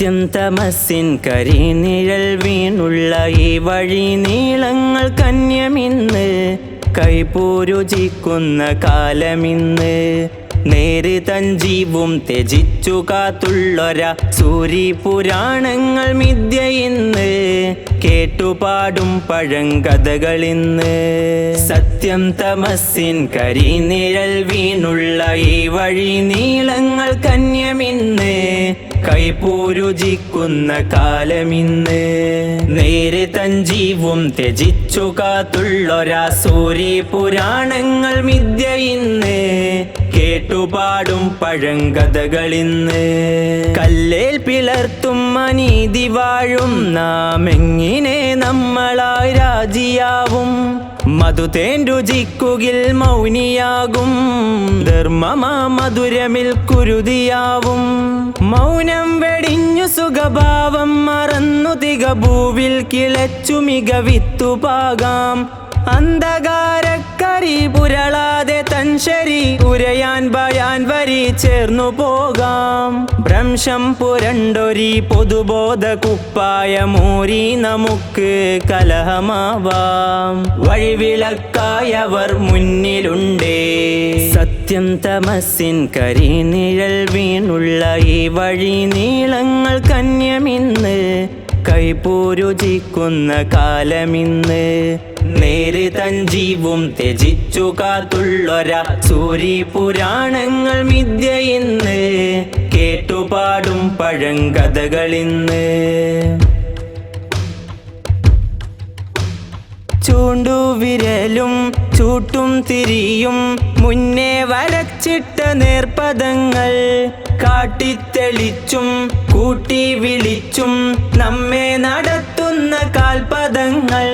സത്യം തമസ്സിൻ കരിനിഴൽ വീണുള്ള ഈ വഴി നീളങ്ങൾ കന്യമിന്ന് കൈപ്പൂരുചിക്കുന്ന കാലമിന്ന് നേര് തഞ്ചീവും ത്യജിച്ചു കാത്തുള്ളൊര സൂര്യപുരാണങ്ങൾ മിഥ്യയിന്ന് കേട്ടുപാടും പഴങ്കഥകളിന്ന് സത്യം തമസ്സിൻ കരിനിഴൽ വീണുള്ള ഈ വഴി നീളങ്ങൾ കന്യമിന്ന് കൈപ്പൂരുചിക്കുന്ന കാലമിന്ന് നേര് തഞ്ചീവും ത്യജിച്ചു കാത്തുള്ളൊരാ സൂര്യപുരാണങ്ങൾ മിഥ്യയിന്ന് കേട്ടുപാടും പഴങ്കഥകളിന്ന് കല്ലേൽ പിളർത്തും അനീതി വാഴും നാം എങ്ങനെ നമ്മളായി രാജിയാവും മധുതേൻ രുചിക്കുകിൽ മൗനിയാകും ധർമ്മമാ മധുരമിൽ കുരുതിയാവും മൗനം വെടിഞ്ഞു സുഖഭാവം മറന്നു തികഭൂവിൽ കിളച്ചു മികവിത്തുപാകാം അന്ധകാരക്കരി പുരളാതെ തൻശരി ഉരയാൻ ഭയാൻ വരി ചേർന്നു പോകാം ഭ്രംശം പുരണ്ടൊരി പൊതുബോധ കുപ്പായ മൂരി നമുക്ക് കലഹമാവാം വഴിവിളക്കായവർ മുന്നിലുണ്ടേ സത്യം തമസ്സിൻ കരിനിഴൽ വീണുള്ള ഈ വഴി നീളങ്ങൾ കന്യമിന്ന് കൈപ്പൂരുചിക്കുന്ന കാലമിന്ന് നേര് തഞ്ചീവും ത്യജിച്ചു കാത്തുള്ളൊര സൂര്യപുരാണങ്ങൾ മിഥ്യയിന്ന് കേട്ടുപാടും പഴങ്കഥകളിന്ന് ചൂണ്ടുവിരലും ചൂട്ടും തിരിയും മുന്നേ വരച്ചിട്ട നേർപ്പദങ്ങൾ കാട്ടിത്തെളിച്ചും കൂട്ടി വിളിച്ചും നമ്മെ നടത്തുന്ന കാൽപദങ്ങൾ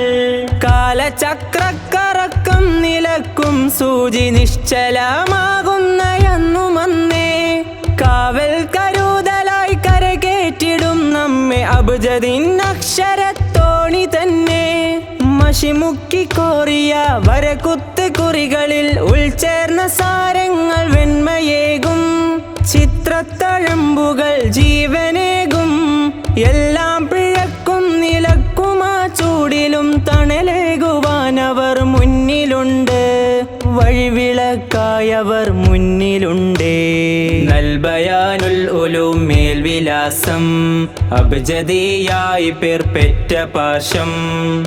കാലചക്രക്കറക്കം നിലക്കും സൂചി നിശ്ചലമാകുന്നയെന്നുമന്നേ കാവൽ കരുതലായി കരകേറ്റിടും നമ്മെ അബുജദിൻ അക്ഷരത്തോണി തന്നെ മഷിമുക്കി കോറിയ വരകുത്ത് കുറികളിൽ ഉൾച്ചേർന്ന സാരങ്ങൾ വെണ്മയേകും ചിത്രത്തഴമ്പുകൾ ജീവനേകും എല്ലാം പിഴക്കും നിലക്കുമാ ചൂടിലും തണലേകുവാനവർ മുന്നിലുണ്ട് വഴിവിളക്കായവർ മുന്നിലുണ്ടേ നൽബയാനുൽ ഉലൂം മേൽവിലാസം അബ്ജദിയായി പേർ പെറ്റ പാശം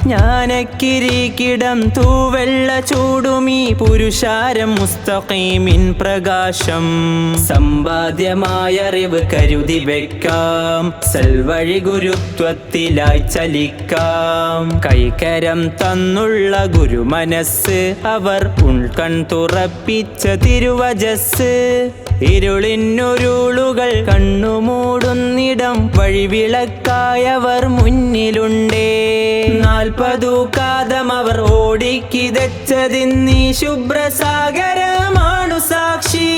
ജ്ഞാനക്കിരീകിടം തൂവെള്ള ചൂടുമീ പുരുഷാരം മുസ്തഖീമിൻ പ്രകാശം സമ്പാദ്യമായ അറിവ് കരുതി വെക്കാം സൽവഴി ഗുരുത്വത്തിലായി ചലിക്കാം കൈകരം തന്നുള്ള ഗുരുമനസ് അവർ ഉൾക്കൺ തുറപ്പിച്ച തിരുവജസ് ഇരുളിനുരുളുകൾ കണ്ണുമൂടുന്നിടം വഴിവിളക്കായവർ മുന്നിലുണ്ടേ 40 കാതം അവർ ഓടിക്കിതച്ചതിന്നീ ശുഭ്രസാഗരമാണു സാക്ഷി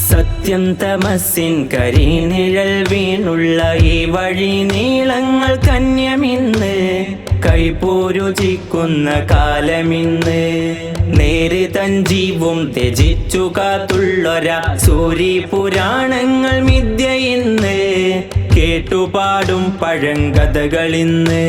സത്യം തമസ്സിൻ കരിനിഴൽ വീണുള്ള ഈ വഴി നീളങ്ങൾ കന്യമിന്ന് കൈപ്പൂരുചിക്കുന്ന കാലമിന്ന് നേര് തഞ്ചീവും ത്യജിച്ചു കാത്തുള്ളൊര സൂര്യപുരാണങ്ങൾ മിഥ്യയിന്ന് കേട്ടുപാടും പഴങ്കഥകളിന്ന്